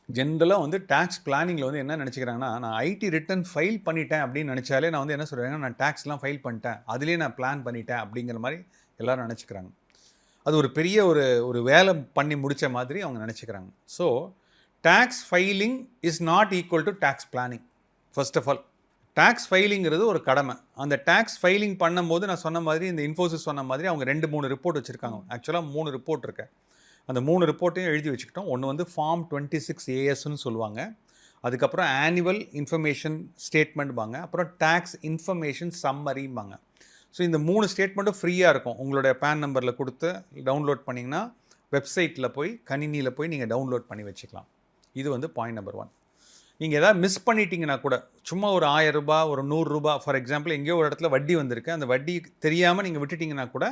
ஜென்ரலாக வந்து டேக்ஸ் பிளானிங்கில் வந்து என்ன நினச்சிக்கிறாங்கன்னா, நான் ஐடி ரிட்டர்ன் ஃபைல் பண்ணிட்டேன் அப்படின்னு நினச்சாலே நான் வந்து என்ன சொல்கிறேன்னா, நான் டேக்ஸ்லாம் ஃபைல் பண்ணிட்டேன், அதுலேயே நான் பிளான் பண்ணிட்டேன் அப்படிங்கிற மாதிரி எல்லோரும் நினச்சிக்கிறாங்க. அது ஒரு பெரிய ஒரு ஒரு வேலை பண்ணி முடித்த மாதிரி அவங்க நினச்சிக்கிறாங்க. So tax filing is not equal to tax planning. First of all tax ஃபைலிங்கிறது ஒரு கடமை. அந்த டேக்ஸ் ஃபைலிங் பண்ணும்போது நான் சொன்ன மாதிரி இந்த இன்ஃபோசிஸ் சொன்ன மாதிரி அவங்க 2-3 ரிப்போர்ட் வச்சுருக்காங்க. ஆக்சுவலாக 3 ரிப்போர்ட் இருக்கு. அந்த 3 ரிப்போர்ட்டையும் எழுதி வச்சுக்கிட்டோம். ஒன்று வந்து ஃபார்ம் 26 ஏஎஸ்ன்னு சொல்லுவாங்க. அதுக்கப்புறம் ஆனுவல் இன்ஃபர்மேஷன் ஸ்டேட்மெண்ட்பாங்க. அப்புறம் டேக்ஸ் இன்ஃபர்மேஷன் சம்மரிம்பாங்க. ஸோ இந்த 3 ஸ்டேட்மெண்ட்டும் ஃப்ரீயாக இருக்கும். உங்களுடைய பேன் நம்பரில் கொடுத்து டவுன்லோட் பண்ணிங்கன்னா வெப்சைட்டில் போய் கணினியில் போய் நீங்கள் டவுன்லோட் பண்ணி வச்சுக்கலாம். இது வந்து பாயிண்ட் நம்பர் 1. நீங்கள் எதாவது மிஸ் பண்ணிட்டீங்கன்னா கூட, சும்மா ஒரு ரூ. 1000 ஒரு ரூ. 100 ஃபார் எக்ஸாம்பிள் எங்கேயோ ஒரு இடத்துல வட்டி வந்திருக்கு, அந்த வட்டி தெரியாமல் நீங்கள் விட்டுட்டிங்கன்னா கூட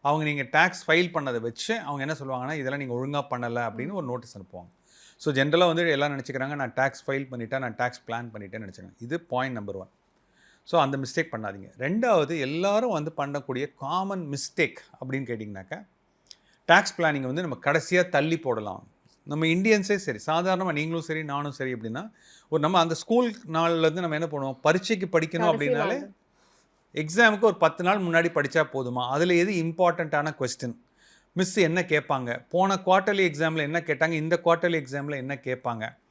அவங்க நீங்கள் டேக்ஸ் ஃபைல் பண்ணதை வச்சு அவங்க என்ன சொல்லுவாங்கன்னா, இதெல்லாம் நீங்கள் ஒழுங்காக பண்ணலை அப்படின்னு ஒரு நோட்டீஸ் அனுப்புவாங்க. ஸோ ஜென்ரலாக வந்து எல்லாம் நினச்சிக்கிறாங்க, நான் டேக்ஸ் ஃபைல் பண்ணிட்டேன், நான் டேக்ஸ் பிளான் பண்ணிட்டேன்னு நினச்சிக்கிறேன். இது பாயிண்ட் நம்பர் 1. ஸோ அந்த மிஸ்டேக் பண்ணாதீங்க. 2வது, எல்லாரும் வந்து பண்ணக்கூடிய காமன் மிஸ்டேக் அப்படின்னு கேட்டிங்கனாக்கா, டேக்ஸ் பிளானிங்கை வந்து நம்ம கடைசியாக தள்ளி போடலாம். நம்ம இந்தியன்ஸே சரி, சாதாரணமாக நீங்களும் சரி நானும் சரி அப்படின்னா, நம்ம அந்த ஸ்கூல் நாள்லேருந்து நம்ம என்ன பண்ணுவோம், பரீட்சைக்கு படிக்கணும் அப்படின்னாலே எக்ஸாமுக்கு ஒரு 10 நாள் முன்னாடி படித்தா போதுமா, அதில் எது இம்பார்ட்டண்ட்டான கொஸ்டின், மிஸ் என்ன கேட்பாங்க, போன குவார்ட்டர்லி எக்ஸாமில் என்ன கேட்டாங்க, இந்த குவார்ட்டர்லி எக்ஸாமில் என்ன கேட்பாங்க,